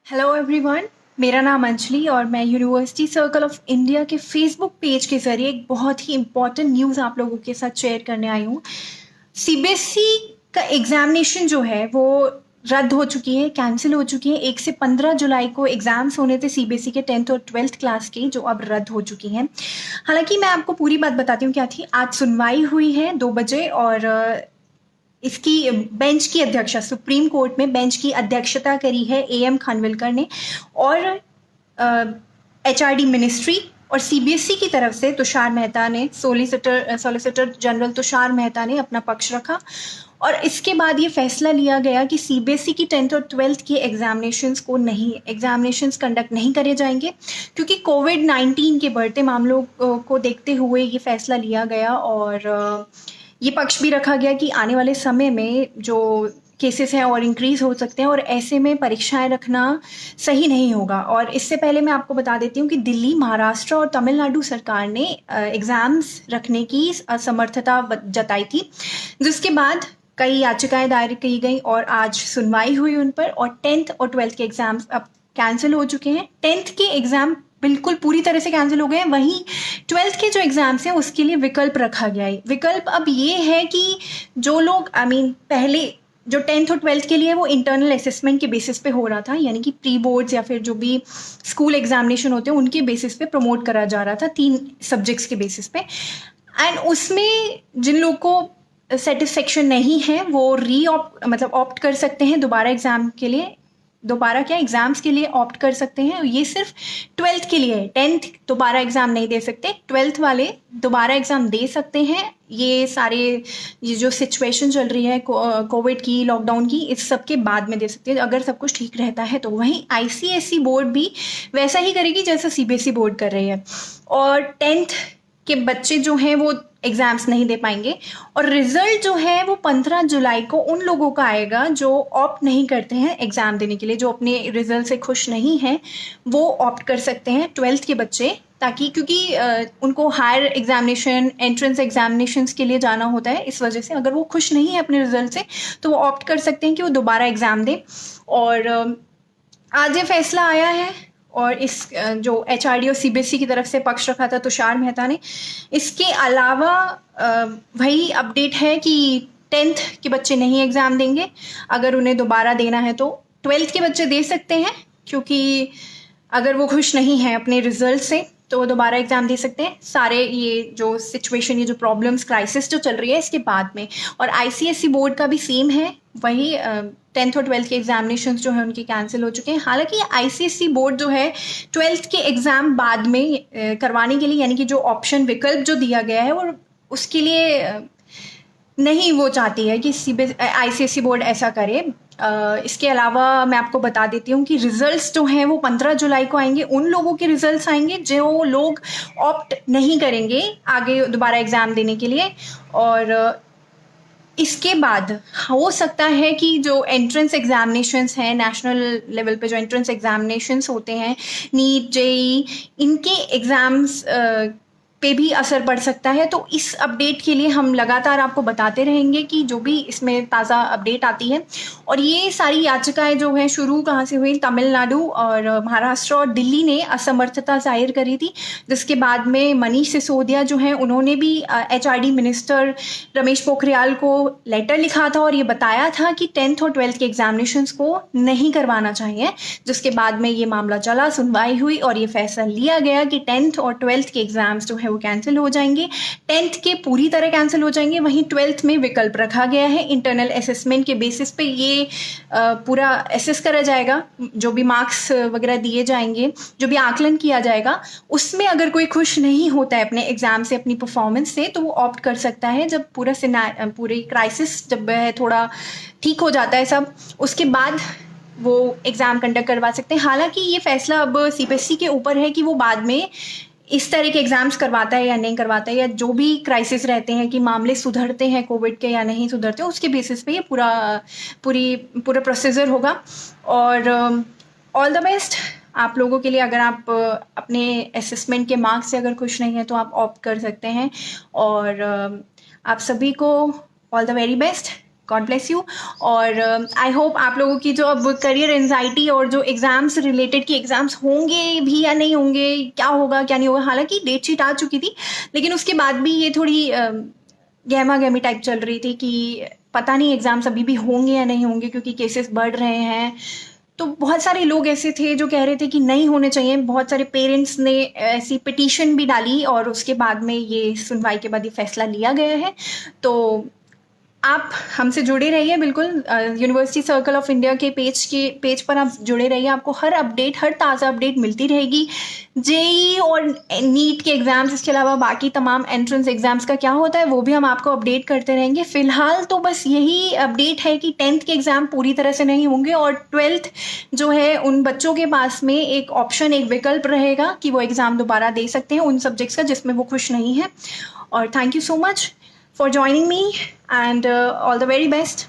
Hello everyone. मेरा नाम अंजलि और मैं यूनिवर्सिटी सर्कल ऑफ इंडिया के फेसबुक पेज के ज़रिए एक बहुत ही इम्पॉर्टेंट न्यूज़ आप लोगों के साथ शेयर करने आई हूँ। सीबीएसई का एग्जामिनेशन जो है वो रद्द हो चुकी है, कैंसिल हो चुकी है। 1 से 15 जुलाई को एग्ज़ाम्स होने थे सीबीएसई के 10th और 12th क्लास के, जो अब रद्द हो चुकी हैं। हालांकि मैं आपको पूरी बात बताती हूँ क्या थी। आज सुनवाई हुई है 2 बजे और इसकी बेंच की अध्यक्षा, सुप्रीम कोर्ट में बेंच की अध्यक्षता करी है एएम खानविलकर ने। और एचआरडी मिनिस्ट्री और सीबीएसई की तरफ से तुषार मेहता ने, सॉलिसिटर जनरल तुषार मेहता ने अपना पक्ष रखा। और इसके बाद ये फैसला लिया गया कि सीबीएसई की 10th और 12th के एग्जामिनेशंस कंडक्ट नहीं करे जाएंगे, क्योंकि कोविड-19 के बढ़ते मामलों को देखते हुए ये फैसला लिया गया। और ये पक्ष भी रखा गया कि आने वाले समय में जो केसेस हैं और इंक्रीज हो सकते हैं और ऐसे में परीक्षाएं रखना सही नहीं होगा। और इससे पहले मैं आपको बता देती हूँ कि दिल्ली, महाराष्ट्र और तमिलनाडु सरकार ने एग्जाम्स रखने की असमर्थता जताई थी, जिसके बाद कई याचिकाएं दायर की गई और आज सुनवाई हुई उन पर। और 10th और 12th के एग्जाम्स अब कैंसिल हो चुके हैं। 10th के एग्जाम बिल्कुल पूरी तरह से कैंसिल हो गए हैं। वहीं 12th के जो एग्जाम्स हैं उसके लिए विकल्प रखा गया है। विकल्प अब ये है कि जो लोग पहले जो 10th और 12th के लिए वो इंटरनल असेसमेंट के बेसिस पे हो रहा था, यानी कि प्री बोर्ड्स या फिर जो भी स्कूल एग्जामिनेशन होते हैं उनके बेसिस पे प्रमोट करा जा रहा था, 3 सब्जेक्ट्स के बेसिस पे। एंड उसमें जिन लोग को सेटिस्फेक्शन नहीं है वो ऑप्ट कर सकते हैं दोबारा एग्जाम के लिए, दोबारा क्या एग्जाम्स के लिए ऑप्ट कर सकते हैं। ये सिर्फ 12th के लिए है। 10th दोबारा एग्जाम नहीं दे सकते, 12th वाले दोबारा एग्जाम दे सकते हैं। ये जो सिचुएशन चल रही है कोविड की, लॉकडाउन की, इस सब के बाद में दे सकते हैं अगर सब कुछ ठीक रहता है तो। वहीं आईसीएसई बोर्ड भी वैसा ही करेगी जैसा सीबीएसई बोर्ड कर रही है। और 10th के बच्चे जो हैं वो एग्जाम्स नहीं दे पाएंगे। और रिजल्ट जो है वो 15 जुलाई को उन लोगों का आएगा जो ऑप्ट नहीं करते हैं एग्जाम देने के लिए, जो अपने रिजल्ट से खुश नहीं हैं, वो ऑप्ट कर सकते हैं 12th के बच्चे। ताकि क्योंकि उनको हायर एग्जामिनेशन, एंट्रेंस एग्जामिनेशंस के लिए जाना होता है, इस वजह से अगर वो खुश नहीं है अपने रिजल्ट से तो वो ऑप्ट कर सकते हैं कि वो दोबारा एग्जाम दें। और आज ये फैसला आया है और इस जो एचआरडी और सीबीएसई की तरफ से पक्ष रखा था तुषार मेहता ने। इसके अलावा वही अपडेट है कि 10th के बच्चे नहीं एग्ज़ाम देंगे। अगर उन्हें दोबारा देना है तो 12th के बच्चे दे सकते हैं, क्योंकि अगर वो खुश नहीं हैं अपने रिजल्ट से तो वो दोबारा एग्जाम दे सकते हैं। सारे ये जो सिचुएशन, ये जो प्रॉब्लम्स, क्राइसिस जो चल रही है इसके बाद में। और आईसीएसई बोर्ड का भी सेम है, वही 10th और 12th के एग्जामिनेशंस जो है उनके कैंसिल हो चुके हैं। हालांकि आईसीएसई बोर्ड जो है 12th के एग्जाम बाद में करवाने के लिए, यानी कि जो ऑप्शन विकल्प जो दिया गया है वो उसके लिए नहीं वो चाहती है कि आईसीएसई बोर्ड ऐसा करे। इसके अलावा मैं आपको बता देती हूँ कि रिजल्ट्स जो हैं वो 15 जुलाई को आएंगे। उन लोगों के रिजल्ट्स आएंगे जो लोग ऑप्ट नहीं करेंगे आगे दोबारा एग्जाम देने के लिए। और इसके बाद हो सकता है कि जो एंट्रेंस एग्जामिनेशंस हैं, नेशनल लेवल पे जो एंट्रेंस एग्जामिनेशंस होते हैं, नीट, जेई, इनके एग्जाम्स पे भी असर पड़ सकता है। तो इस अपडेट के लिए हम लगातार आपको बताते रहेंगे कि जो भी इसमें ताज़ा अपडेट आती है। और ये सारी याचिकाएं जो हैं शुरू कहाँ से हुई, तमिलनाडु और महाराष्ट्र और दिल्ली ने असमर्थता जाहिर करी थी, जिसके बाद में मनीष सिसोदिया जो हैं उन्होंने भी एचआरडी मिनिस्टर रमेश पोखरियाल को लेटर लिखा था और ये बताया था कि 10th और 12th के एग्जामिनेशंस को नहीं करवाना चाहिए। जिसके बाद में ये मामला चला, सुनवाई हुई और ये फैसला लिया गया कि 10th और 12th के एग्जाम्स जो है वो कैंसिल हो जाएंगे। 10th के पूरी तरह कैंसिल हो जाएंगे। वहीं 12th में विकल्प रखा गया है। इंटरनल असेसमेंट के बेसिस पे ये पूरा असेस करा जाएगा, जो भी मार्क्स वगैरह दिए जाएंगे, जो भी आकलन किया जाएगा, उसमें अगर कोई खुश नहीं होता है अपने एग्जाम से, अपनी परफॉर्मेंस से, तो वो ऑप्ट कर सकता है। जब पूरी क्राइसिस जब थोड़ा ठीक हो जाता है सब, उसके बाद वो एग्ज़ाम कंडक्ट करवा सकते हैं। हालांकि ये फैसला अब सीबीएसई के ऊपर है कि वो बाद में इस तरह के एग्जाम्स करवाता है या नहीं करवाता है, या जो भी क्राइसिस रहते हैं कि मामले सुधरते हैं कोविड के या नहीं सुधरते, उसके बेसिस पे ये पूरा प्रोसीजर होगा। और ऑल द बेस्ट आप लोगों के लिए। अगर आप अपने असेसमेंट के मार्क्स से अगर खुश नहीं हैं तो आप ऑप्ट कर सकते हैं। और आप सभी को all the very best. God bless you. और आई होप आप लोगों की जो अब करियर एंजाइटी और जो एग्ज़ाम्स रिलेटेड, कि एग्ज़ाम्स होंगे भी या नहीं होंगे, क्या होगा क्या नहीं होगा, हालांकि डेट शीट आ चुकी थी लेकिन उसके बाद भी ये थोड़ी गहमा गहमी टाइप चल रही थी कि पता नहीं एग्ज़ाम्स अभी भी होंगे या नहीं होंगे क्योंकि केसेस बढ़ रहे हैं। तो बहुत सारे लोग ऐसे थे जो कह रहे थे कि नहीं होने चाहिए। बहुत सारे पेरेंट्स ने ऐसी पिटीशन भी डाली और उसके बाद में ये सुनवाई के बाद ये फैसला लिया गया है। तो आप हमसे जुड़े रहिए बिल्कुल, यूनिवर्सिटी सर्कल ऑफ इंडिया के पेज पर आप जुड़े रहिए, आपको हर अपडेट, हर ताज़ा अपडेट मिलती रहेगी। जेई और नीट के एग्ज़ाम्स, इसके अलावा बाकी तमाम एंट्रेंस एग्ज़ाम्स का क्या होता है वो भी हम आपको अपडेट करते रहेंगे। फ़िलहाल तो बस यही अपडेट है कि 10th के एग्ज़ाम पूरी तरह से नहीं होंगे और 12th जो है उन बच्चों के पास में एक ऑप्शन, एक विकल्प रहेगा कि वो एग्ज़ाम दोबारा दे सकते हैं उन सब्जेक्ट्स का जिसमें वो खुश नहीं है। और thank you so much for joining me and all the very best.